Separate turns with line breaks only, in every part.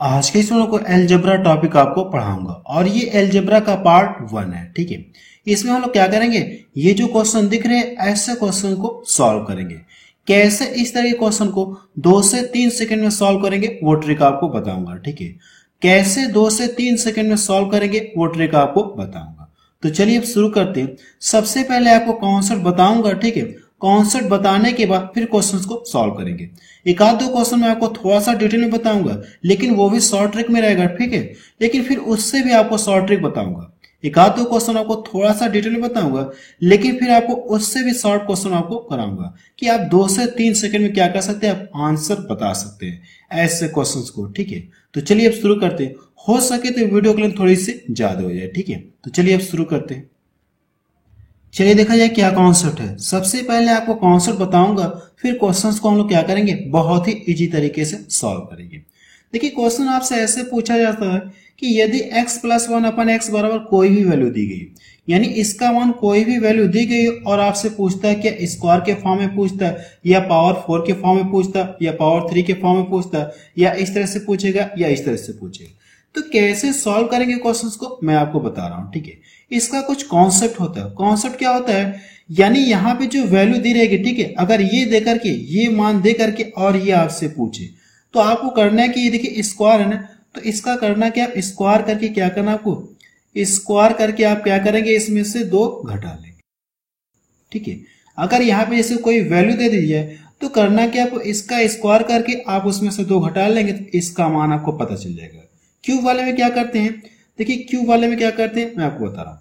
आज के इस को एलजेब्रा टॉपिक आपको पढ़ाऊंगा और ये एलजेब्रा का पार्ट 1 है। ठीक है, इसमें हम लोग क्या करेंगे, ये जो क्वेश्चन दिख रहे हैं ऐसे क्वेश्चन को सॉल्व करेंगे। कैसे इस तरह के क्वेश्चन को 2 से 3 सेकंड में सॉल्व करेंगे वो ट्रिक आपको बताऊंगा। ठीक है, कैसे 2 से 3 सेकंड में सॉल्व करेंगे वो ट्रिक आपको बताऊंगा। तो चलिए अब शुरू करते हैं। सबसे पहले आपको कॉन्सेप्ट बताऊंगा। ठीक है, कॉन्सेप्ट बताने के बाद फिर क्वेश्चंस को सॉल्व करेंगे। एक आध दो क्वेश्चन मैं आपको थोड़ा सा डिटेल में बताऊंगा, लेकिन वो भी शॉर्ट ट्रिक में रहेगा। ठीक है, लेकिन फिर उससे भी आपको शॉर्ट ट्रिक बताऊंगा। एक आध दो क्वेश्चन आपको थोड़ा सा डिटेल में बताऊंगा, लेकिन फिर आपको उससे भी शॉर्ट क्वेश्चन आपको कराऊंगा कि आप 2 से 3 सेकंड में क्या कर सकते हैं, आप आंसर बता सकते हैं ऐसे क्वेश्चंस को। ठीक है, तो चलिए अब शुरू करते हैं। हो सके तो वीडियो के लिए थोड़ी सी ज्यादा हो जाए। ठीक है, तो चलिए अब शुरू करते हैं। चलिए देखा जाए क्या कॉन्सेप्ट है। सबसे पहले आपको कॉन्सेप्ट बताऊंगा, फिर क्वेश्चंस को हम लोग क्या करेंगे, बहुत ही इजी तरीके से सॉल्व करेंगे। देखिए क्वेश्चन आपसे ऐसे पूछा जाता है कि यदि x + 1/x बराबर कोई भी वैल्यू दी गई, यानी इसका मान कोई भी वैल्यू दी गई और आपसे पूछता है क्या स्क्वायर के फॉर्म में पूछता है, या पावर 4 के फॉर्म में पूछता है, या पावर 3 के फॉर्म में पूछता है, या इस तरह से पूछेगा या इस तरह से पूछेगा, तो कैसे सॉल्व करेंगे क्वेश्चंस को मैं आपको बता रहा हूं। ठीक है, इसका कुछ कॉन्सेप्ट होता है। कॉन्सेप्ट क्या होता है, यानी यहाँ पे जो वैल्यू दी रहेगी, ठीक है, अगर ये दे करके, ये मान दे करके और ये आपसे पूछे, तो आपको करना है कि ये देखिए स्क्वायर है ना, तो इसका करना क्या, स्क्वायर करके क्या करना, आपको स्क्वायर करके आप क्या करेंगे, इसमें से 2 घटा लेंगे। ठीक है, अगर यहाँ पे जैसे कोई वैल्यू दे दी जाए तो करना क्या, आपको इसका स्क्वायर करके आप उसमें से 2 घटा लेंगे, तो इसका मान आपको पता चल जाएगा। क्यूब वाले में क्या करते हैं, देखिए क्यूब वाले में क्या करते हैं मैं आपको बता रहा हूं।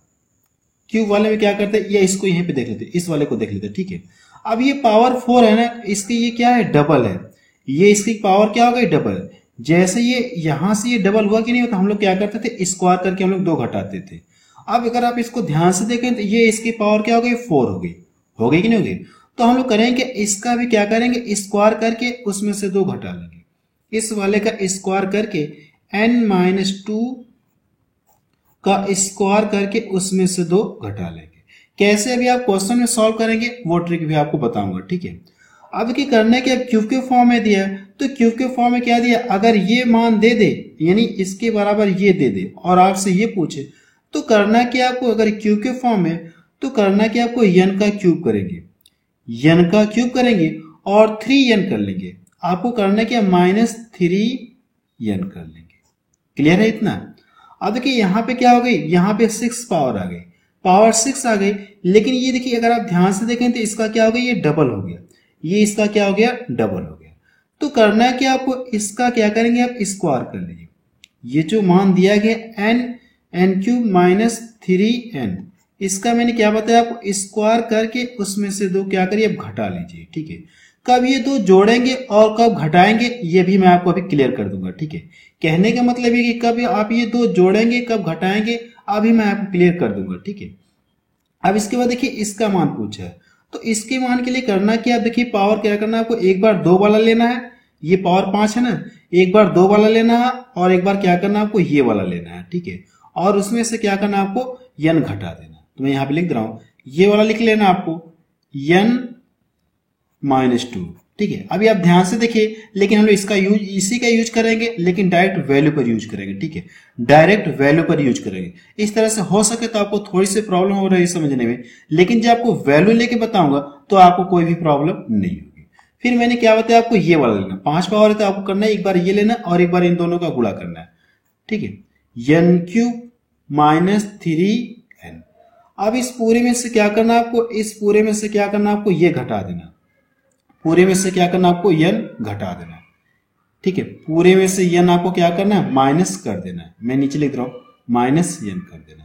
क्यूब वाले में क्या करते हैं, ये इसको यहीं पे देख लेते हैं, इस वाले को देख लेते हैं। ठीक है, अब ये पावर 4 है ना, इसकी ये क्या है, डबल है। ये इसकी पावर क्या हो गई, डबल। जैसे ये यहां से ये डबल हुआ कि नहीं होता, हम लोग क्या करते थे, स्क्वायर करके हम लोग 2 घटाते थे। अब अगर आप इसको ध्यान से देखें तो ये इसकी पावर क्या हो गई, 4 हो गई कि नहीं हो गई। तो हम लोग करेंगे इसका भी क्या करेंगे, स्क्वायर करके उसमें से 2 घटा लेंगे। इस वाले का स्क्वायर करके n-2 का स्क्वायर करके उसमें से 2 घटा लेंगे। कैसे अभी आप क्वेश्चन में सॉल्व करेंगे वो ट्रिक भी आपको बताऊंगा। ठीक है, अब क्या करना है, क्यूब के फॉर्म में दिया है तो क्यूब के फॉर्म में क्या दिया, अगर ये मान दे दे, यानी इसके बराबर ये दे दे और आपसे ये पूछे, तो करना क्या आपको, अगर क्यूब के फॉर्म में, तो करना क्या आपको, n का क्यूब करेंगे, n का क्यूब करेंगे और 3n कर लेंगे। आपको करना क्या, -3n कर लेंगे। क्लियर है इतना। अब देखिए यहाँ पे क्या हो गई, यहाँ पे 6 पावर आ गई, पावर 6 आ गई। लेकिन ये देखिए अगर आप ध्यान से देखें तो इसका क्या हो गया, ये डबल हो गया, ये इसका क्या हो गया, डबल हो गया। तो करना है कि आपको इसका क्या करेंगे, आप स्क्वायर कर लीजिए। ये जो मान दिया गया n³ - 3n, इसका मैंने क्या बताया आपको, स्क्वायर करके उसमें से 2 क्या करिए, आप घटा लीजिए। ठीक है, कब ये 2 जोड़ेंगे और कब घटाएंगे ये भी मैं आपको अभी क्लियर कर दूंगा। ठीक है, कहने का मतलब है कि कब आप ये 2 जोड़ेंगे कब घटाएंगे अभी मैं आपको क्लियर कर दूंगा। ठीक है, अब इसके बाद देखिए इसका मान पूछा है, तो इसके मान के लिए करना क्या, देखिए पावर क्या करना है आपको, एक बार 2 वाला लेना है, ये पावर 5 है ना, एक बार 2 वाला लेना है और एक बार क्या करना है आपको, ये वाला लेना है। ठीक है, और उसमें से क्या करना है आपको, n घटा देना। तो मैं यहाँ पे लिख दे रहा हूं, ये वाला लिख लेना आपको n-2। ठीक है, अभी आप ध्यान से देखिए, लेकिन हम लोग इसका यूज, इसी का यूज करेंगे, लेकिन डायरेक्ट वैल्यू पर यूज करेंगे। ठीक है, डायरेक्ट वैल्यू पर यूज करेंगे। इस तरह से हो सके तो आपको थोड़ी सी प्रॉब्लम हो रही है समझने में, लेकिन जब आपको वैल्यू लेके बताऊंगा तो आपको कोई भी प्रॉब्लम नहीं होगी। फिर मैंने क्या बताया आपको, ये वाला लेना, 5 पावर है तो आपको करना है एक बार ये लेना और एक बार इन दोनों का गुणा करना है। ठीक है, n³ - 3n। अब इस पूरे में से क्या करना आपको, इस पूरे में से क्या करना आपको, ये घटा देना। पूरे में से क्या करना आपको, n घटा देना। ठीक है, पूरे में से n आपको क्या करना है, माइनस कर देना है। मैं नीचे लिख रहा हूं -n कर देना।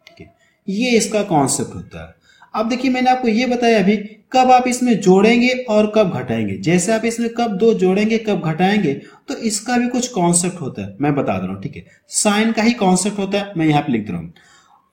ठीक है, ये इसका कॉन्सेप्ट होता है। अब देखिए मैंने आपको ये बताया अभी, कब आप इसमें जोड़ेंगे और कब घटाएंगे। जैसे आप इसमें कब 2 जोड़ेंगे कब घटाएंगे, तो इसका भी कुछ कॉन्सेप्ट होता है, मैं बता दे रहा हूं। ठीक है, साइन का ही कॉन्सेप्ट होता है, मैं यहाँ पे लिख दे रहा हूं।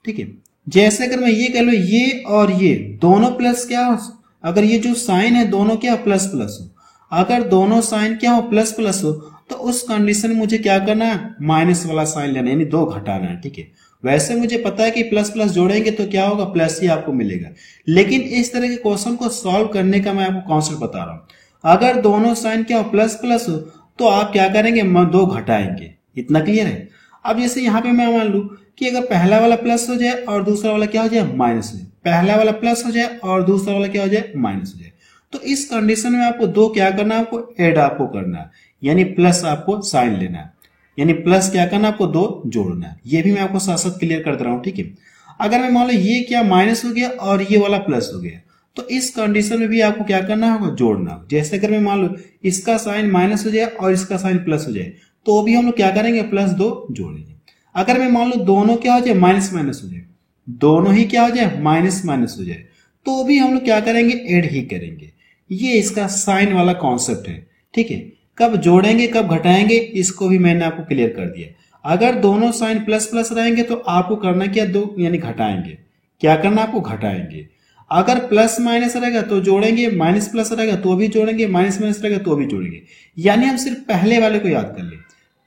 ठीक है, जैसे अगर मैं ये कह लो, ये और ये दोनों प्लस क्या हो, अगर ये जो साइन है दोनों क्या प्लस प्लस हो, अगर दोनों साइन क्या हो, प्लस प्लस हो, तो उस कंडीशन में मुझे क्या करना है, माइनस वाला साइन लेना है, यानी 2 घटाना है। ठीक है, वैसे मुझे पता है कि प्लस प्लस जोड़ेंगे तो क्या होगा, प्लस ही आपको मिलेगा, लेकिन इस तरह के क्वेश्चन को सॉल्व करने का मैं आपको कॉन्सेप्ट बता रहा हूं। अगर दोनों साइन क्या हो, प्लस प्लस हो, तो आप क्या करेंगे, 2 घटाएंगे, इतना क्लियर है। अब जैसे यहाँ पे मैं मान लूँ कि अगर पहला वाला प्लस हो जाए और दूसरा वाला क्या हो जाए माइनस हो जाए, पहला वाला प्लस हो जाए और दूसरा वाला क्या हो जाए माइनस हो जाए, तो इस कंडीशन में आपको दो क्या करना है, आपको ऐड आपको करना है, यानी प्लस आपको साइन लेना है, यानी प्लस क्या करना है, आपको दो जोड़ना है। ये भी मैं आपको साथ साथ क्लियर कर दे रहा हूँ, ठीक है। अगर मैं मान लो ये क्या माइनस हो गया और ये वाला प्लस हो गया, तो इस कंडीशन में भी आपको क्या करना होगा, जोड़ना होगा। जैसे अगर मैं मान लो इसका साइन माइनस हो जाए और इसका साइन प्लस हो जाए, तो भी हम लोग क्या करेंगे, प्लस दो जोड़ेंगे। अगर मैं मान लो दोनों क्या हो जाए, माइनस माइनस हो जाए, दोनों ही क्या हो जाए, माइनस माइनस हो जाए, तो भी हम लोग क्या करेंगे, ऐड ही करेंगे। ये इसका साइन वाला कॉन्सेप्ट है, ठीक है। कब जोड़ेंगे कब घटाएंगे, इसको भी मैंने आपको क्लियर कर दिया। अगर दोनों साइन प्लस प्लस रहेंगे तो आपको करना क्या, दो यानी घटाएंगे। क्या करना, आपको घटाएंगे। अगर प्लस माइनस रहेगा तो जोड़ेंगे, माइनस प्लस रहेगा तो भी जोड़ेंगे, माइनस माइनस रहेगा तो भी जोड़ेंगे। यानी हम सिर्फ पहले वाले को याद कर ले,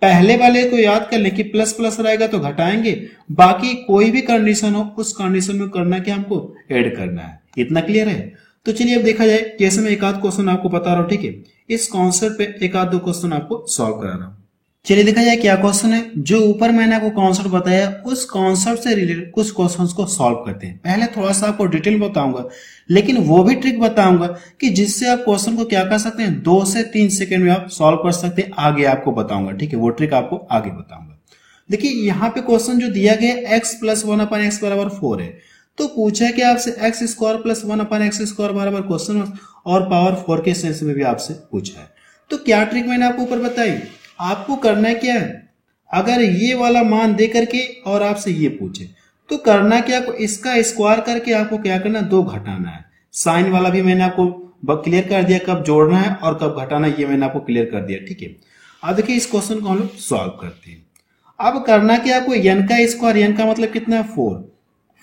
पहले वाले को याद कर ले कि प्लस प्लस रहेगा तो घटाएंगे, बाकी कोई भी कंडीशन हो उस कंडीशन में करना क्या, हमको ऐड करना है। इतना क्लियर है। तो चलिए अब देखा जाए, जैसे मैं एक आध क्वेश्चन आपको बता रहा हूं, ठीक है। इस कॉन्सेप्ट पे एक आध दो क्वेश्चन आपको सॉल्व करा रहा हूं। चलिए देखा जाए क्या क्वेश्चन है। जो ऊपर मैंने आपको कॉन्सेप्ट बताया उस कॉन्सेप्ट से रिलेटेड कुछ क्वेश्चंस को सॉल्व करते हैं। पहले थोड़ा सा आपको डिटेल बताऊंगा, लेकिन वो भी ट्रिक बताऊंगा कि जिससे आप क्वेश्चन को क्या कर सकते हैं, 2 से 3 सेकंड में आप सॉल्व कर सकते हैं। आगे आपको बताऊंगा, ठीक है, वो ट्रिक आपको आगे बताऊंगा। देखिए यहाँ पे क्वेश्चन जो दिया गया x प्लस 1/x बराबर 4 है, तो पूछा है कि आपसे x square plus 1/x square बराबर क्वेश्चन और पावर 4 के सेंस में भी आपसे पूछा है। तो क्या ट्रिक मैंने आपको ऊपर बताई, आपको करना क्या है, अगर ये वाला मान दे करके और आपसे ये पूछे तो करना क्या, आपको इसका स्क्वायर करके आपको क्या करना, दो घटाना है। साइन वाला भी मैंने आपको क्लियर कर दिया, कब जोड़ना है और कब घटाना है ये मैंने आपको क्लियर कर दिया, ठीक है। अब देखिए इस क्वेश्चन को हम लोग सॉल्व करते हैं। अब करना क्या, आपको n का स्क्वायर, n का मतलब कितना है 4,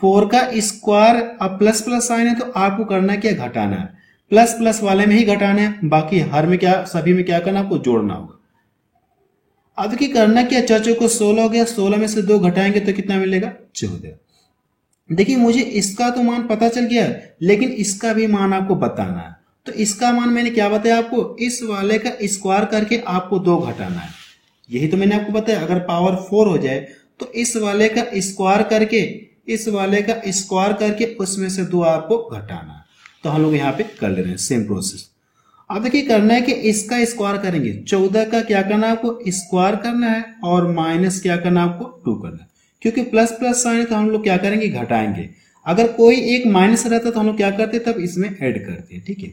4 का स्क्वायर, अब प्लस प्लस साइन है तो आपको करना क्या, घटाना है। प्लस प्लस वाले में ही घटाना है, बाकी हर में क्या, सभी में क्या करना, आपको जोड़ना होगा। अब देखिए करना क्या, 4 चौको 16 हो गया, 16 में से 2 घटाएंगे तो कितना मिलेगा, 14। देखिए मुझे इसका तो मान पता चल गया, लेकिन इसका भी मान आपको बताना है। तो इसका मान मैंने क्या बताया आपको, इस वाले का स्क्वायर करके आपको 2 घटाना है। यही तो मैंने आपको बताया, अगर पावर 4 हो जाए तो इस वाले का स्क्वायर करके, इस वाले का स्क्वायर करके उसमें से 2 आपको घटाना है। तो हम लोग यहाँ पे कर ले रहे हैं सेम प्रोसेस। अब देखिए करना है कि इसका स्क्वायर करेंगे, 14 का क्या करना है, आपको स्क्वायर करना है और माइनस क्या करना है, आपको 2 करना है। क्योंकि प्लस प्लस साइन है तो हम लोग क्या करेंगे, घटाएंगे। अगर कोई एक माइनस रहता तो हम लोग क्या करते, तब इसमें ऐड करते हैं, ठीक है।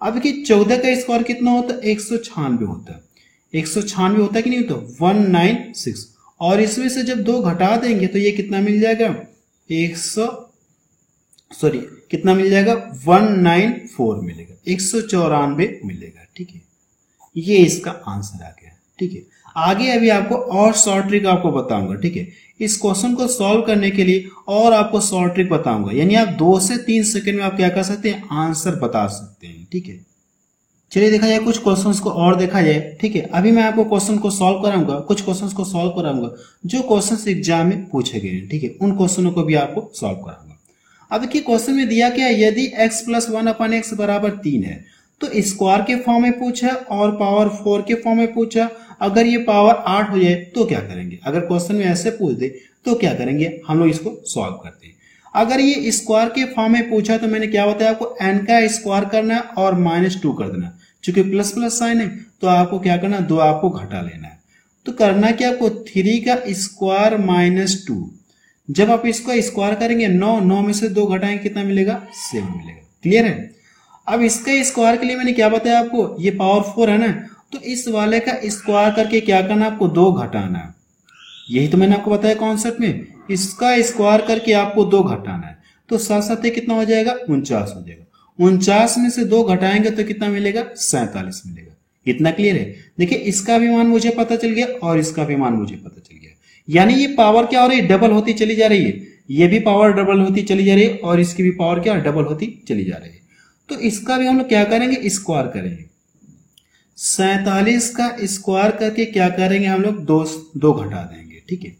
अब देखिए 14 का स्क्वायर कितना होता है, 196 होता है। 196 होता है कि नहीं होता, 196। और इसमें से जब 2 घटा देंगे तो ये कितना मिल जाएगा, कितना मिल जाएगा, 194 मिलेगा, 194 मिलेगा, ठीक है। ये इसका आंसर आ गया, ठीक है। आगे अभी आपको और शॉर्ट ट्रिक आपको बताऊंगा, ठीक है। इस क्वेश्चन को सॉल्व करने के लिए और आपको शॉर्ट ट्रिक बताऊंगा, यानी आप 2 से 3 सेकंड में आप क्या कर सकते हैं, आंसर बता सकते हैं, ठीक है। चलिए देखा जाए कुछ क्वेश्चंस को और देखा जाए, ठीक है। अभी मैं आपको क्वेश्चन को सॉल्व कराऊंगा, कुछ क्वेश्चंस को सॉल्व कराऊंगा जो क्वेश्चंस एग्जाम में पूछे गए हैं, ठीक है। उन क्वेश्चनों को भी आपको सॉल्व कराऊंगा। अब देखिए क्वेश्चन में दिया क्या, यदि x प्लस 1/x बराबर 3 है, तो स्क्वायर के फॉर्म में पूछा और पावर 4 के फॉर्म में पूछा। अगर ये पावर 8 हो जाए तो क्या करेंगे, अगर क्वेश्चन में ऐसे पूछ दे तो क्या करेंगे, हम लोग इसको सॉल्व करते हैं। अगर ये स्क्वायर के फॉर्म में पूछा तो मैंने क्या बताया आपको, n का स्क्वायर करना है और -2 कर देना। चूंकि प्लस प्लस साइन है तो आपको क्या करना, 2 आपको घटा लेना है। तो करना क्या, आपको 3 का स्क्वायर -2, जब आप इसको स्क्वायर करेंगे 9 में से 2 घटाएंगे कितना मिलेगा, 7 मिलेगा। क्लियर है। अब इसके स्क्वायर के लिए मैंने क्या बताया आपको, ये पावर 4 है ना, तो इस वाले का स्क्वायर करके क्या करना, आपको 2 घटाना है। यही तो मैंने आपको बताया कॉन्सेप्ट में, इसका स्क्वायर करके आपको 2 घटाना है। तो साथ साथ ये कितना हो जाएगा, 49 हो जाएगा। 49 में से 2 घटाएंगे तो कितना मिलेगा, 47 मिलेगा। इतना क्लियर है। देखिए इसका भी मान मुझे पता चल गया और इसका भी मान मुझे पता चल गया, यानी ये पावर क्या हो रही है, डबल होती चली जा रही है। ये भी पावर डबल होती चली जा रही है और इसकी भी पावर क्या डबल होती चली जा रही है। तो इसका भी हम लोग क्या करेंगे, स्क्वायर करेंगे। 47 का स्क्वायर करके क्या करेंगे, हम लोग 2 घटा देंगे, ठीक है।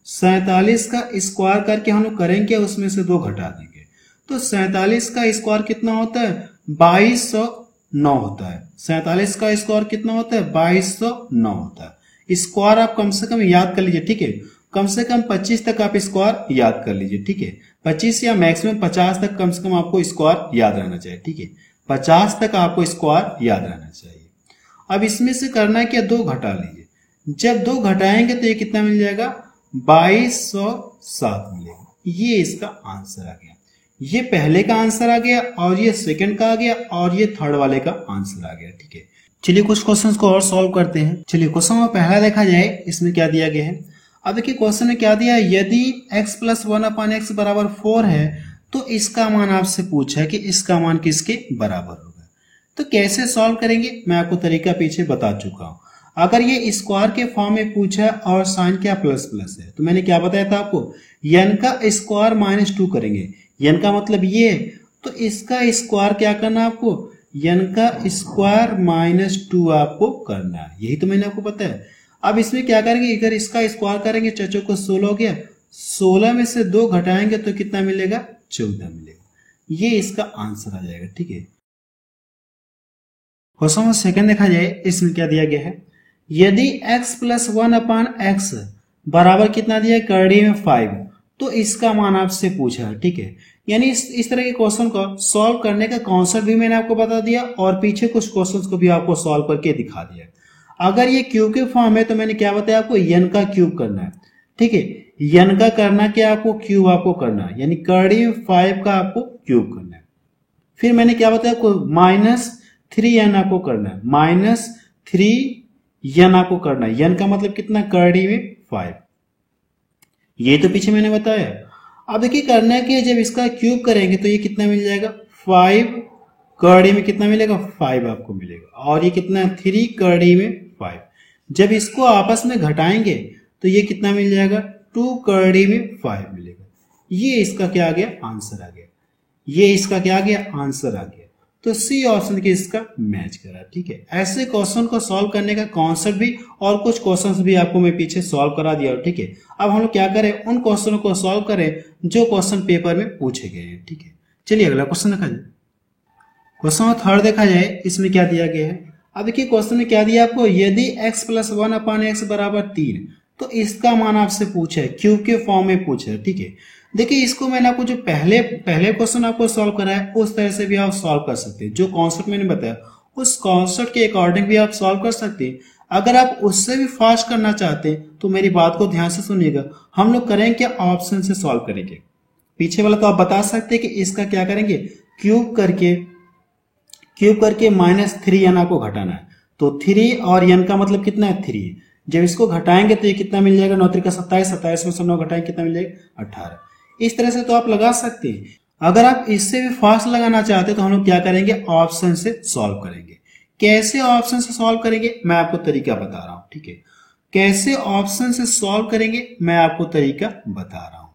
47 का स्क्वायर करके हम लोग करेंगे, उसमें से 2 घटा देंगे। तो 47 का स्क्वायर कितना होता है, 2209 होता है। 47 का स्क्वायर कितना होता है, 2209 होता है। स्क्वायर आप कम से कम याद कर लीजिए, ठीक है। कम से कम 25 तक आप स्क्वायर याद कर लीजिए, ठीक है। 25 या मैक्सिमम 50 तक कम से कम आपको स्क्वायर याद रहना चाहिए, ठीक है। 50 तक आपको स्क्वायर याद रहना चाहिए। अब इसमें से करना है क्या, 2 घटा लीजिए। जब 2 घटाएंगे तो ये कितना मिल जाएगा, 2207 मिलेगा। ये इसका आंसर आ गया। ये पहले का आंसर आ गया और ये सेकंड का आ गया और ये थर्ड वाले का आंसर आ गया, ठीक है। चलिए कुछ क्वेश्चंस को और सॉल्व करते हैं। चलिए क्वेश्चन में पहला देखा जाए, इसमें क्या दिया गया है। अब देखिए क्वेश्चन में क्या दिया है, यदि x + 1/x बराबर 4 है तो इसका मान आपसे पूछा है कि इसका मान किसके बराबर होगा। तो कैसे सॉल्व करेंगे, मैं आपको तरीका पीछे बता चुका हूं। अगर ये स्क्वायर के फॉर्म में पूछा है और साइन क्या प्लस है, तो मैंने क्या बताया था आपको, n का स्क्वायर -2 करेंगे। n का मतलब ये, तो इसका स्क्वायर क्या करना है आपको, n का स्क्वायर -2 आपको करना है। यही तो मैंने आपको बताया। अब इसमें क्या करेंगे, अगर इसका स्क्वायर करेंगे चचो को 16 हो गया, 16 में से 2 घटाएंगे तो कितना मिलेगा, 14 मिलेगा। ये इसका आंसर आ जाएगा, ठीक है। क्वेश्चन सेकंड देखा जाए, इसमें क्या दिया गया है, यदि x + 1/x बराबर कितना दिया है, करड़ी में 5, तो इसका मान आपसे पूछा है, ठीक है। यानी इस तरह के क्वेश्चन को सॉल्व करने का कॉन्सेप्ट भी मैंने आपको बता दिया और पीछे कुछ क्वेश्चंस को भी आपको सॉल्व करके दिखा दिया। अगर ये क्यूब के फॉर्म है तो मैंने क्या बताया आपको, n का क्यूब करना है, ठीक है। n का करना क्या, आपको क्यूब आपको करना है, यानी करड़ी में 5 का आपको क्यूब करना है। फिर मैंने क्या बताया आपको, -3n आपको करना है, -3n आपको करना है। n का मतलब कितना, करड़ी में 5। ये तो पीछे मैंने बताया। अब देखिए करना क्या, जब इसका क्यूब करेंगे तो ये कितना मिल जाएगा, 5 करड़ी में कितना मिलेगा, 5 आपको मिलेगा। और ये कितना है, 3 करड़ी में 5। जब इसको आपस में घटाएंगे तो ये कितना मिल जाएगा, 2 करड़ी में 5 मिलेगा। ये इसका क्या आ गया, आंसर आ गया। ये इसका क्या आ गया, आंसर आ गया। तो सी ऑप्शन के इसका मैच करा, ठीक है। ऐसे क्वेश्चन को सॉल्व करने का कॉन्सेप्ट भी और कुछ क्वेश्चंस भी आपको मैं पीछे सॉल्व करा दिया, ठीक है। अब हम लोग क्या करें, उन क्वेश्चनों को सॉल्व करें जो क्वेश्चन पेपर में पूछे गए हैं, ठीक है। चलिए अगला क्वेश्चन देखा जाए। क्वेश्चन थर्ड देखा जाए, इसमें क्या दिया गया है। अब देखिए क्वेश्चन में क्या दिया आपको, यदि x + 1/x बराबर 3, तो इसका मान आपसे पूछा है, क्यूब के फॉर्म में पूछा है, ठीक है। देखिए इसको मैंने आपको जो पहले क्वेश्चन आपको सॉल्व कराया उस तरह से भी आप सॉल्व कर सकते हैं। जो कॉन्सेप्ट मैंने बताया उस कॉन्सेप्ट के अकॉर्डिंग भी आप सॉल्व कर सकते हैं। अगर आप उससे भी फास्ट करना चाहते हैं तो मेरी बात को ध्यान से सुनिएगा। हम लोग करेंगे क्या, ऑप्शन से सॉल्व करेंगे। पीछे वाला तो आप बता सकते हैं कि इसका क्या करेंगे, क्यूब करके -3n आपको घटाना है। तो 3 और n का मतलब कितना है, 3। जब इसको घटाएंगे तो ये कितना मिल जाएगा, 9 × 27, 27 में से 9 घटाएंगे कितना मिल जाएगा, 18। इस तरह से तो आप लगा सकते हैं। अगर आप इससे भी फास्ट लगाना चाहते हैं तो हम लोग क्या करेंगे, ऑप्शन से सॉल्व करेंगे। कैसे ऑप्शन से सॉल्व करेंगे, मैं आपको तरीका बता रहा हूं, ठीक है। कैसे ऑप्शन से सॉल्व करेंगे मैं आपको तरीका बता रहा हूं,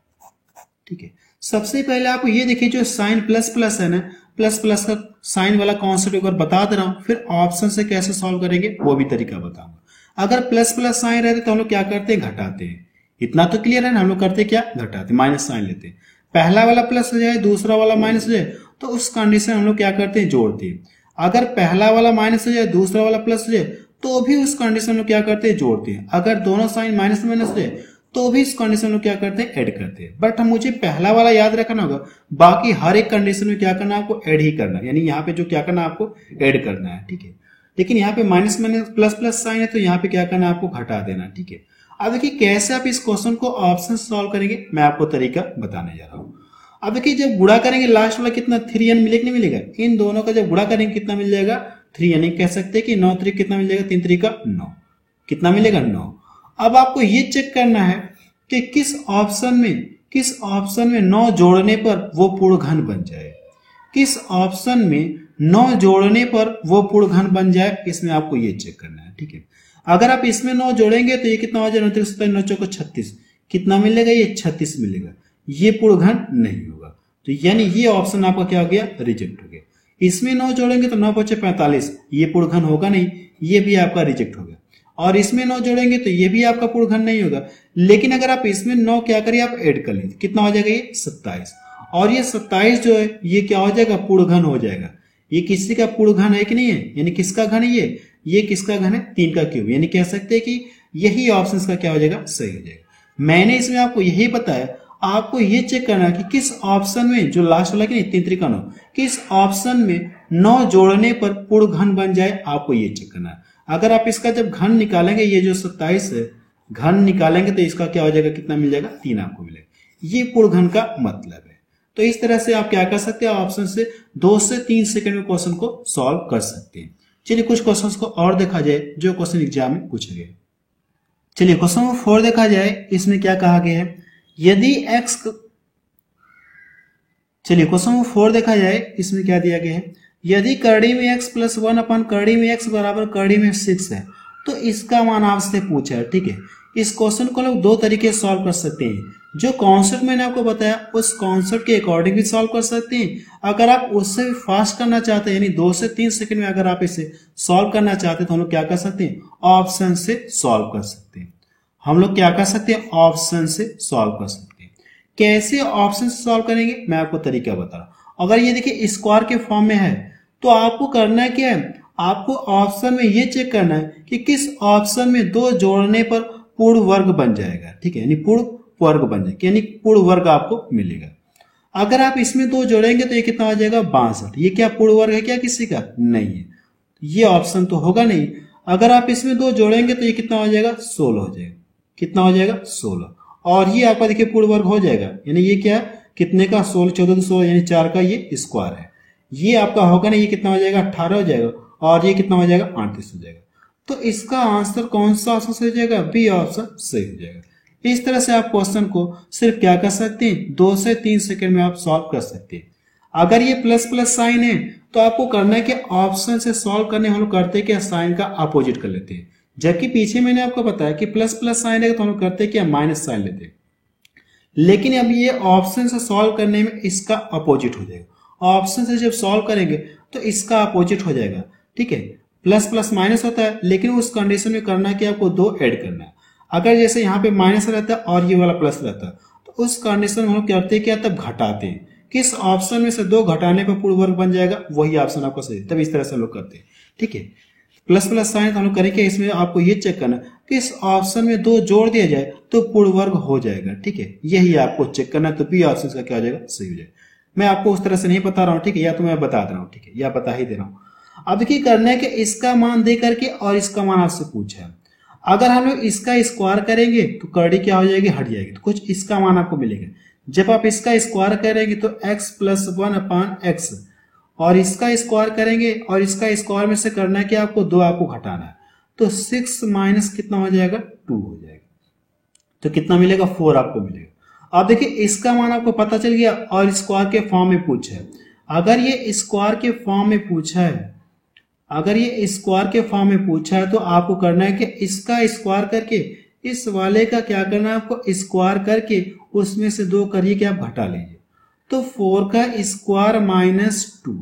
ठीक है। सबसे पहले आप ये देखिए, जो साइन प्लस है ना, प्लस का साइन वाला कॉन्सेप्ट एक बार बता दे रहा हूं, फिर ऑप्शन से कैसे सॉल्व करेंगे वो भी तरीका बताऊंगा। अगर प्लस साइन रहते तो हम लोग क्या करते हैं, घटाते हैं। इतना तो क्लियर है ना, हम लोग करते क्या, घटाते, माइनस साइन लेते हैं। पहला वाला प्लस हो जाए, दूसरा वाला माइनस हो जाए, तो उस कंडीशन हम लोग क्या करते हैं, जोड़ते हैं। अगर पहला वाला माइनस हो जाए, दूसरा वाला प्लस हो जाए, तो भी उस कंडीशन हम लोग क्या करते हैं, जोड़ते हैं। अगर दोनों साइन माइनस हो जाए तो भी इस कंडीशन में क्या करते हैं, ऐड करते हैं। बट मुझे पहला वाला याद रखना होगा, बाकी हर एक कंडीशन में क्या करना है, आपको ऐड ही करना है। यानी यहाँ पे जो क्या करना है, आपको ऐड करना है, ठीक है। लेकिन यहाँ पे माइनस प्लस साइन है तो यहाँ पे क्या करना है, आपको घटा देना, ठीक है। अब देखिए कैसे आप इस क्वेश्चन को ऑप्शन सॉल्व करेंगे, मैं आपको तरीका बताने जा रहा हूँ। अब देखिए जब गुणा करेंगे लास्ट वाला कितना, 3n मिलेगा नहीं मिलेगा, इन दोनों का जब गुणा करेंगे कितना मिल जाएगा, 3n। कह सकते हैं कि 9 3 कितना मिल जाएगा, 3 3 का 9, कितना मिलेगा, 9। अब आपको ये चेक करना है कि किस ऑप्शन में 9 जोड़ने पर वो पूर्ण घन बन जाए, किस ऑप्शन में 9 जोड़ने पर वो पूर्ण घन बन जाए, इसमें आपको ये चेक करना है, ठीक है। अगर आप इसमें 9 जोड़ेंगे तो ये कितना हो जाएगा, 9 चौको 36, कितना मिलेगा, ये 36 मिलेगा। ये पूर्ण घन नहीं होगा, तो यानी ये ऑप्शन आपका क्या हो गया, रिजेक्ट हो गया। इसमें 9 जोड़ेंगे तो 9 5 45, ये पूर्ण घन होगा नहीं, ये भी आपका रिजेक्ट हो गया। और इसमें 9 जोड़ेंगे तो ये भी आपका पूर्ण घन नहीं होगा। लेकिन अगर आप इसमें 9 क्या करिए, आप ऐड कर लीजिए, कितना हो जाएगा, ये 27। और ये 27 जो है ये क्या हो जाएगा, पूर्ण घन हो जाएगा। ये किसी का पूर्ण घन है कि नहीं है, यानी किसका घन है, ये किसका घन है, 3 का क्यूब। यानी कह सकते हैं कि यही ऑप्शन का क्या हो जाएगा, सही हो जाएगा। मैंने इसमें आपको यही बताया, आपको ये चेक करना है कि किस ऑप्शन में जो लास्ट वाला कि 3 त्रिका 9, किस ऑप्शन में 9 जोड़ने पर पूर्ण घन बन जाए, आपको ये चेक करना है। अगर आप इसका जब घन निकालेंगे, ये जो 27 है घन निकालेंगे तो इसका क्या हो जाएगा, कितना मिल जाएगा, 3 आपको मिलेगा। ये पूर्ण घन का मतलब है। तो इस तरह से आप क्या कर सकते हैं, ऑप्शन से 2 से 3 सेकंड में क्वेश्चन को सॉल्व कर सकते हैं। चलिए कुछ क्वेश्चंस को और देखा जाए जो क्वेश्चन एग्जाम में पूछे गए। चलिए क्वेश्चन नंबर 4 देखा जाए, इसमें क्या कहा गया है, यदि x, चलिए क्वेश्चन नंबर 4 देखा जाए, इसमें क्या दिया गया है, यदि करड़ी में x प्लस 1 अपन करड़ी में x बराबर करड़ी में 6 है तो इसका मान आपसे पूछा है। ठीक है, इस क्वेश्चन को लोग 2 तरीके से सॉल्व कर सकते हैं। जो कॉन्सेप्ट मैंने आपको बताया उस कॉन्सेप्ट के अकॉर्डिंग भी सॉल्व कर सकते हैं। अगर आप उससे भी फास्ट करना चाहते हैं, यानी 2 से 3 सेकंड में अगर आप इसे सॉल्व करना चाहते हैं तो हम लोग क्या कर सकते हैं, ऑप्शन से सॉल्व कर सकते हैं। हम लोग क्या कर सकते हैं, ऑप्शन से सॉल्व कर सकते हैं। कैसे ऑप्शन से सॉल्व करेंगे, मैं आपको तरीका बता रहा हूं। अगर ये देखिए स्क्वायर के फॉर्म में है तो आपको करना है क्या है, आपको ऑप्शन में ये चेक करना है कि किस ऑप्शन में 2 जोड़ने पर पूर्ण वर्ग बन जाएगा। ठीक है, यानी पूर्ण वर्ग बन जाएगा, यानी पूर्ण वर्ग आपको मिलेगा। अगर आप इसमें 2 जोड़ेंगे तो ये कितना हो जाएगा, 62। ये क्या पूर्ण वर्ग है क्या किसी का, नहीं है, ये ऑप्शन तो होगा नहीं। अगर आप इसमें 2 जोड़ेंगे तो ये कितना हो जाएगा, 16 हो जाएगा। कितना हो जाएगा, 16। और ये आपका देखिए पूर्ण वर्ग हो जाएगा, यानी ये क्या कितने का, 16 14 16 यानी 4 का ये स्क्वायर है। ये आपका होगा ना, ये कितना हो जाएगा, 18 हो जाएगा। और ये कितना हो जाएगा, 38 हो जाएगा। तो इसका आंसर कौन सा ऑप्शन सही हो जाएगा, बी ऑप्शन सही हो जाएगा। इस तरह से आप क्वेश्चन को सिर्फ क्या कर सकते हैं, 2 से 3 सेकंड में आप सॉल्व कर सकते हैं। अगर ये प्लस प्लस साइन है तो आपको करना है कि ऑप्शन से सॉल्व करने हम लोग करते क्या, साइन का अपोजिट कर लेते हैं। जबकि पीछे मैंने आपको बताया कि प्लस प्लस साइन है तो हम लोग करते क्या, माइनस साइन लेते हैं। लेकिन अब ये ऑप्शन से सॉल्व करने में इसका अपोजिट हो जाएगा। ऑप्शन से जब सॉल्व करेंगे तो इसका अपोजिट हो जाएगा। ठीक है, प्लस प्लस माइनस होता है, लेकिन उस कंडीशन में करना है कि आपको 2 ऐड करना है। अगर जैसे यहाँ पे माइनस रहता है और ये वाला प्लस रहता है तो उस कंडीशन में हम लोग करते क्या, तब घटाते हैं। किस ऑप्शन में से 2 घटाने पर पूर्ण वर्ग बन जाएगा, वही ऑप्शन आपको सही, तब इस तरह से हम लोग करते हैं। ठीक है, प्लस प्लस साइन हम लोग करेंगे, इसमें आपको ये चेक करना किस ऑप्शन में 2 जोड़ दिया जाए तो पूर्ण वर्ग हो जाएगा। ठीक है, यही आपको चेक करना, तो बी ऑप्शन का क्या हो जाएगा, सही हो जाएगा। मैं आपको उस तरह से नहीं बता रहा हूँ, ठीक है, या तो मैं बता दे रहा हूँ, ठीक है, या बता ही दे रहा हूँ। अब देखिए करना है कि इसका मान दे करके और इसका मान आपसे पूछा है। अगर हम लोग इसका स्क्वायर करेंगे तो करड़ी क्या हो जाएगी, हट जाएगी, तो कुछ इसका मान आपको मिलेगा। जब आप इसका स्क्वायर करेंगे तो x प्लस 1 अपान x, और इसका स्क्वायर करेंगे और इसका स्क्वायर में से करना है कि आपको 2 आपको घटाना है, तो 6 माइनस कितना हो जाएगा, 2 हो जाएगा। तो कितना मिलेगा, 4 आपको मिलेगा। अब देखिए इसका मान आपको पता चल गया और स्क्वायर के फॉर्म में पूछा है। अगर ये स्क्वायर के फॉर्म में पूछा है, अगर ये स्क्वायर के फॉर्म में पूछा है तो आपको करना है कि इसका स्क्वायर करके इस वाले का क्या करना है, आपको स्क्वायर करके उसमें से 2 करिए कि आप घटा लीजिए। तो 4 का स्क्वायर माइनस 2,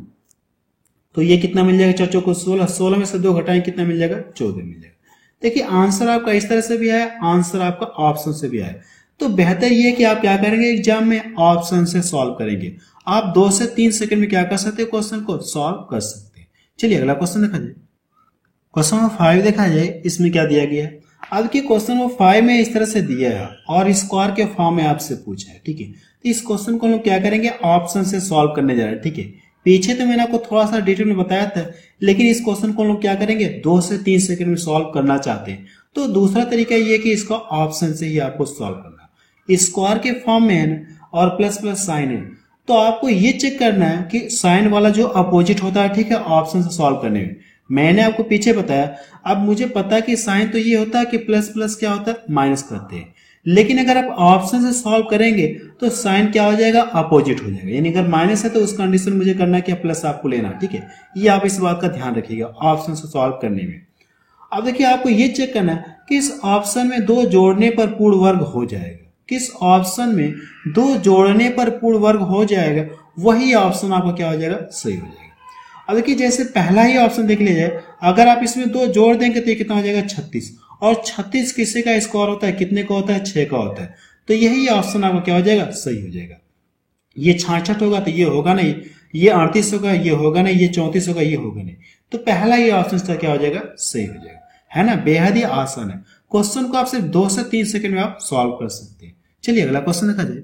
तो ये कितना मिल जाएगा, 4 को 16, 16 में से 2 घटाएं कितना मिल जाएगा, 14 मिल जाएगा। देखिए आंसर आपका इस तरह से भी आया, आंसर आपका ऑप्शन से भी आया। तो बेहतर ये है कि आप क्या करेंगे, एग्जाम में ऑप्शन से सॉल्व करेंगे। आप 2 से 3 सेकंड में क्या कर सकते हैं, क्वेश्चन को सॉल्व कर सकते हैं। चलिए अगला क्वेश्चन देखा जाए। क्वेश्चन नंबर 5 देखा जाए, इसमें क्या दिया गया है। अब की क्वेश्चन नंबर 5 में इस तरह से दिया है और स्क्वायर के फॉर्म में आपसे पूछा है। ठीक है, तो इस क्वेश्चन को हम लोग क्या करेंगे, ऑप्शन से सॉल्व करने जा रहे हैं। ठीक है, पीछे तो मैंने आपको थोड़ा सा डिटेल में बताया था, लेकिन इस क्वेश्चन को हम लोग क्या करेंगे, 2 से 3 सेकंड में सॉल्व करना चाहते हैं। तो दूसरा तरीका ये कि इसको ऑप्शन से ही आपको सॉल्व करना है। स्क्वायर के फॉर्म में है ना और प्लस प्लस साइन है, तो आपको ये चेक करना है कि साइन वाला जो अपोजिट होता है, ठीक है, ऑप्शन से सॉल्व करने में। मैंने आपको पीछे बताया, अब मुझे पता है कि साइन तो ये होता है कि प्लस प्लस क्या होता है, माइनस करते हैं। लेकिन अगर आप ऑप्शन से सॉल्व करेंगे तो साइन क्या हो जाएगा, अपोजिट हो जाएगा। यानी अगर माइनस है तो उस कंडीशन मुझे करना है कि प्लस आपको लेना। ठीक है, ये आप इस बात का ध्यान रखिएगा ऑप्शन से सॉल्व करने में। अब देखिए आपको ये चेक करना है किस ऑप्शन में 2 जोड़ने पर पूर्ण वर्ग हो जाएगा। किस ऑप्शन में 2 जोड़ने पर पूर्ण वर्ग हो जाएगा, वही ऑप्शन आपको क्या हो जाएगा, सही हो जाएगा। अब देखिए जैसे पहला ही ऑप्शन देख लीजिए, अगर आप इसमें 2 जोड़ देंगे तो कितना हो जाएगा, 36। और 36 किससे का स्क्वायर होता है, कितने का होता है, 6 का होता है। तो यही ऑप्शन आपको क्या हो जाएगा, सही हो जाएगा। ये 66 होगा तो ये होगा नहीं, ये 38 होगा ये होगा नहीं, ये 34 होगा ये होगा नहीं। तो पहला ही ऑप्शन क्या हो जाएगा, सही हो जाएगा, है ना। बेहद ही आसान है, क्वेश्चन को आप सिर्फ 2 से 3 सेकंड में आप सॉल्व कर सकते हैं। चलिए अगला क्वेश्चन देखा जाए।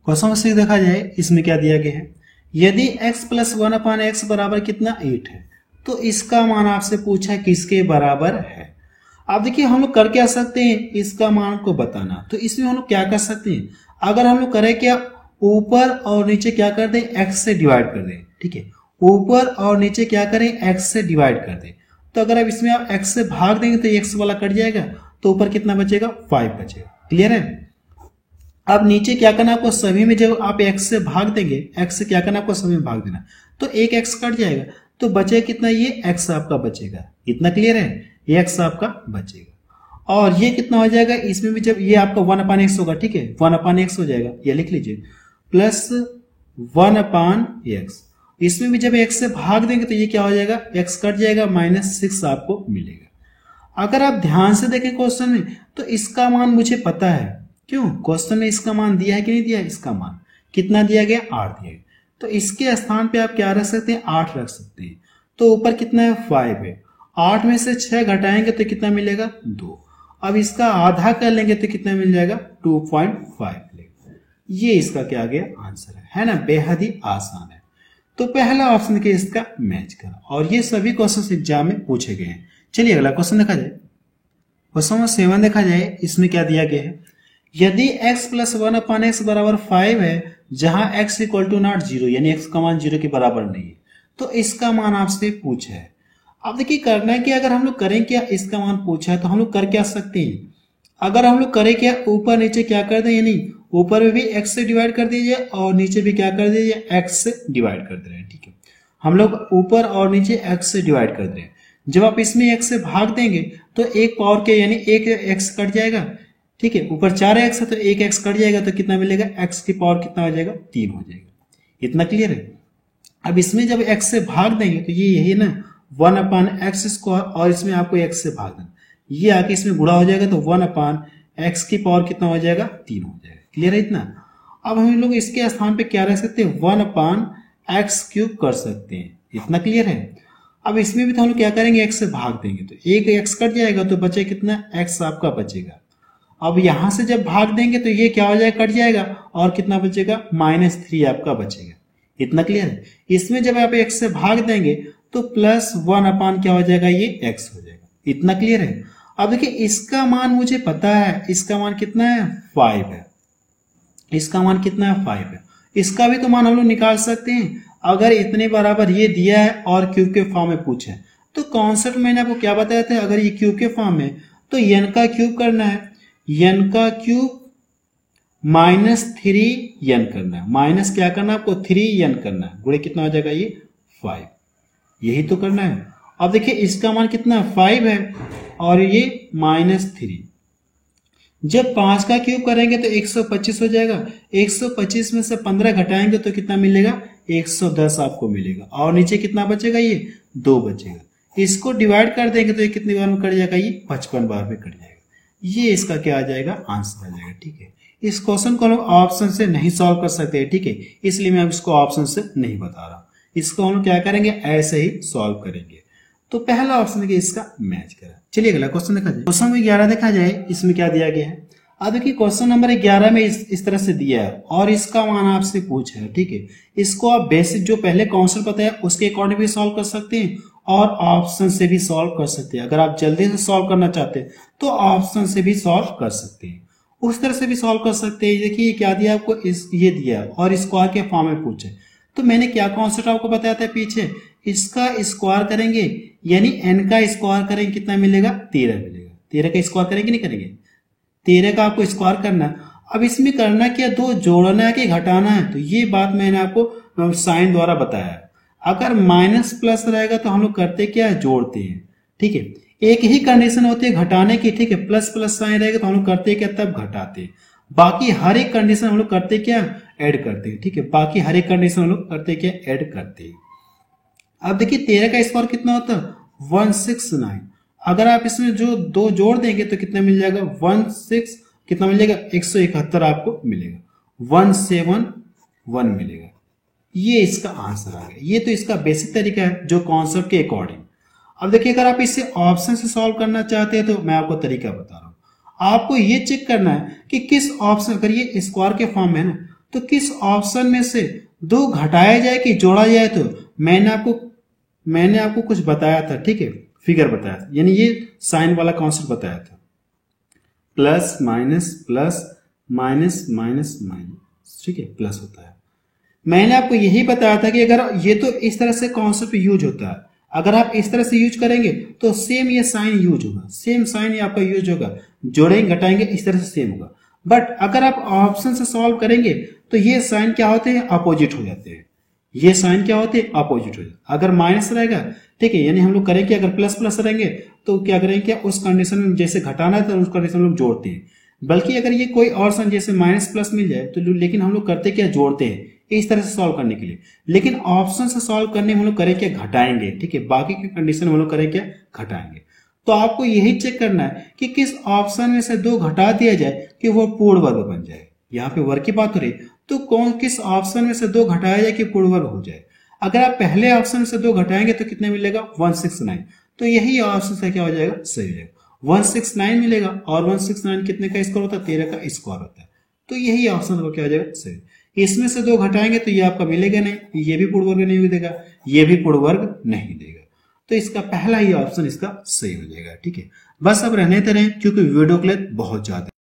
क्वेश्चन से देखा जाए, इसमें क्या दिया गया है, यदि x प्लस 1/x बराबर कितना 8 है तो इसका मान आपसे पूछा किसके बराबर है। अब देखिए हम लोग कर क्या सकते हैं, इसका मान को बताना। तो इसमें हम लोग क्या कर सकते हैं, अगर हम लोग करें क्या, ऊपर और नीचे क्या कर दें, x से डिवाइड कर दें। ठीक है, ऊपर और नीचे क्या करें, x से डिवाइड कर दें। तो अगर अब इसमें आप x से भाग देंगे तो x वाला कट जाएगा, तो ऊपर कितना बचेगा, 5 बचेगा। क्लियर है। अब नीचे क्या करना आपको, सभी में जब आप x से भाग देंगे, x से क्या करना आपको, सभी में भाग देना, तो एक x कट जाएगा, तो बचेगा कितना, ये x आपका बचेगा। इतना क्लियर है, ये x आपका बचेगा। और ये कितना हो जाएगा, इसमें भी जब ये आपका 1/x होगा, ठीक है, 1/x हो जाएगा, ये लिख लीजिए, प्लस 1/x। इसमें भी जब x से भाग देंगे तो ये क्या हो जाएगा, x कट जाएगा, -6 आपको मिलेगा। अगर आप ध्यान से देखें क्वेश्चन में, तो इसका मान मुझे पता है। क्यों, क्वेश्चन में इसका मान दिया है कि नहीं दिया है, इसका मान कितना दिया गया, 8 दिया गया। तो इसके स्थान पे आप क्या रख सकते हैं, 8 रख सकते हैं। तो ऊपर कितना है, 5 है। 8 में से 6 घटाएंगे तो कितना मिलेगा, 2। अब इसका आधा कर लेंगे तो कितना मिल जाएगा, 2.5 मिलेगा। ये इसका क्या आ गया, आंसर है ना, बेहद ही आसान है। तो पहला ऑप्शन के इसका मैच करा, और ये सभी क्वेश्चन एग्जाम में पूछे गए हैं। चलिए अगला क्वेश्चन देखा जाए। क्वेश्चन नंबर 7 देखा जाए, इसमें क्या दिया गया है, यदि x प्लस 1/x बराबर 5 है जहां x इक्वल टू नॉट 0, यानी x का मान 0 के बराबर नहीं है, तो इसका मान आपसे पूछा है। अब देखिए करना है कि अगर हम लोग करें क्या, इसका मान पूछा है तो हम लोग कर क्या सकते हैं, अगर हम लोग करें क्या, ऊपर नीचे क्या कर दें, यानी ऊपर में भी x से डिवाइड कर दीजिए और नीचे भी क्या कर दीजिए, x से डिवाइड कर दे रहे हैं। ठीक है, हम लोग ऊपर और नीचे x से डिवाइड कर दे रहे हैं। जब आप इसमें x से भाग देंगे तो एक पावर के यानी एक x कट जाएगा। ठीक है, ऊपर 4x है तो एक x कट जाएगा, तो कितना मिलेगा, x की पावर कितना हो जाएगा, 3 हो जाएगा। इतना क्लियर है। अब इसमें जब x से भाग देंगे तो ये यही ना 1/x², और इसमें आपको x से भाग देना, ये आके इसमें गुणा हो जाएगा, तो 1/x की पावर कितना हो जाएगा, 3 हो जाएगा। क्लियर है इतना। अब हम लोग इसके स्थान पे क्या रख सकते हैं, 1/x³ कर सकते हैं। इतना क्लियर है। अब इसमें भी तो हम लोग क्या करेंगे, x से भाग देंगे तो एक x कट जाएगा, तो बचे कितना, x आपका बचेगा। अब यहां से जब भाग देंगे तो ये क्या हो जाएगा, कट जाएगा, और कितना बचेगा, -3 आपका बचेगा। इतना क्लियर है। इसमें जब आप x से भाग देंगे तो प्लस 1 क्या हो जाएगा, ये x हो जाएगा। इतना क्लियर है। अब देखिए इसका मान मुझे पता है, इसका मान कितना है, 5 है। इसका मान कितना है, 5 है। इसका भी तो मान हम लोग निकाल सकते हैं। अगर इतने बराबर ये दिया है और क्यूब के फॉर्म में पूछे, तो कॉन्सेप्ट मैंने आपको क्या बताया था, अगर ये क्यूब के फॉर्म में तो n का क्यूब करना है, n का क्यूब -3n करना है, माइनस क्या करना है आपको, 3n करना है, गुणे कितना हो जाएगा, ये 5। यही तो करना है। अब देखिए इसका मान कितना, 5 है, और ये -3। जब 5 का क्यूब करेंगे तो 125 हो जाएगा। 125 में से 15 घटाएंगे तो कितना मिलेगा, 110 आपको मिलेगा। और नीचे कितना बचेगा, ये 2 बचेगा। इसको डिवाइड कर देंगे तो ये कितनी बार में कट जाएगा, ये 55 बार में कट जाएगा। ये इसका क्या आ जाएगा, आंसर आ जाएगा। ठीक है, इस क्वेश्चन को हम ऑप्शन से नहीं सॉल्व कर सकते। ठीक है, इसलिए मैं इसको ऑप्शन से नहीं बता रहा। इसको हम क्या करेंगे, ऐसे ही सॉल्व करेंगे। तो पहला ऑप्शन के इसका मैच करा। चलिए अगला क्वेश्चन देखा जाए। क्वेश्चन नंबर 11 देखा जाए, इसमें क्या दिया गया है। अब देखिए क्वेश्चन नंबर 11 में इस तरह से दिया है और इसका मान आपसे पूछा है। ठीक है, इसको आप बेसिक जो पहले कॉन्सेप्ट पता है उसके अकॉर्डिंग भी सॉल्व कर सकते हैं और ऑप्शन से भी सॉल्व कर सकते हैं। अगर आप जल्दी से सॉल्व करना चाहते हैं तो ऑप्शन से भी सॉल्व कर सकते हैं, उस तरह से भी सॉल्व कर सकते हैं। देखिए क्या दिया आपको, ये दिया और स्क्वायर के फॉर्म में पूछे। तो मैंने क्या कॉन्सेप्ट आपको बताया था पीछे, इसका स्क्वायर करेंगे यानी n का स्क्वायर करेंगे, कितना मिलेगा, 13 मिलेगा। 13 का स्क्वायर करेंगे, नहीं करेंगे, 13 का आपको स्क्वायर करना। अब इसमें करना क्या, 2 जोड़ना है कि घटाना है, तो ये बात मैंने आपको साइन द्वारा बताया। अगर माइनस प्लस रहेगा तो हम लोग करते क्या है, जोड़ते हैं। ठीक है, एक ही कंडीशन होती है घटाने की। ठीक है, प्लस प्लस साइन रहेगा तो हम लोग करते क्या, तब घटाते हैं। बाकी हर एक कंडीशन हम लोग करते क्या, ऐड करते हैं। ठीक है, बाकी हर एक कंडीशन हम लोग करते क्या, ऐड करते हैं। अब देखिए 13 का स्क्वायर कितना होता है, 169। अगर आप इसमें जो 2 जोड़ देंगे तो कितना मिल जाएगा, 16 कितना मिल जाएगा, 171 आपको मिलेगा, 171 मिलेगा। ये इसका आंसर आ गया। ये तो इसका बेसिक तरीका है जो कॉन्सेप्ट के अकॉर्डिंग। अब देखिए अगर आप इसे ऑप्शन से सॉल्व करना चाहते हैं तो मैं आपको तरीका बता रहा हूं। आपको ये चेक करना है कि किस ऑप्शन, अगर ये स्क्वायर के फॉर्म में है ना, तो किस ऑप्शन में से 2 घटाया जाए कि जोड़ा जाए। तो मैंने आपको कुछ बताया था, ठीक है, फिगर बताया था, यानी ये साइन वाला कॉन्सेप्ट बताया था, प्लस माइनस माइनस माइनस, ठीक है, प्लस होता है। मैंने आपको यही बताया था कि अगर ये तो इस तरह से कॉन्सेप्ट यूज होता है, अगर आप इस तरह से यूज करेंगे तो सेम ये साइन यूज होगा, सेम साइन ये आपका यूज होगा, जोड़ेंगे घटाएंगे इस तरह से सेम होगा। बट अगर आप ऑप्शन से सॉल्व करेंगे तो ये साइन क्या होते हैं, अपोजिट हो जाते हैं। ये साइन क्या होते हैं, अपोजिट हो जाते हैं। अगर माइनस रहेगा, ठीक है, यानी हम लोग करेंगे अगर प्लस प्लस रहेंगे तो क्या करेंगे, क्या उस कंडीशन में जैसे घटाना है तो उस कंडीशन में लोग जोड़ते हैं। बल्कि अगर ये कोई और साइन जैसे माइनस प्लस मिल जाए तो लेकिन हम लोग करते क्या, जोड़ते हैं इस तरह से सॉल्व करने के लिए। लेकिन ऑप्शन से सॉल्व करने में हम लोग करें क्या, घटाएंगे, ठीक है, बाकी के कंडीशन में हम लोग करें क्या, घटाएंगे। तो आपको यही चेक करना है कि किस ऑप्शन में से 2 घटा दिया जाए कि वो पूर्ण वर्ग बन जाए। यहाँ पे वर्ग की बात हो रही, तो किस ऑप्शन में से 2 घटाया जाए कि पूर्ण वर्ग हो जाए। अगर आप पहले ऑप्शन से 2 घटाएंगे तो कितने मिलेगा, 169। तो यही ऑप्शन से क्या हो जाएगा, सही हो जाएगा, 169 मिलेगा। और 169 कितने का स्क्वायर होता है, 13 का स्क्वायर होता है। तो यही ऑप्शन क्या हो जाएगा, सही। इसमें से 2 घटाएंगे तो ये आपका मिलेगा नहीं, ये भी पूर्ण वर्ग नहीं देगा, ये भी पूर्ण वर्ग नहीं देगा। तो इसका पहला ही ऑप्शन इसका सही हो जाएगा, ठीक है। बस अब रहने तो रहे क्योंकि वीडियो के लिए बहुत ज्यादा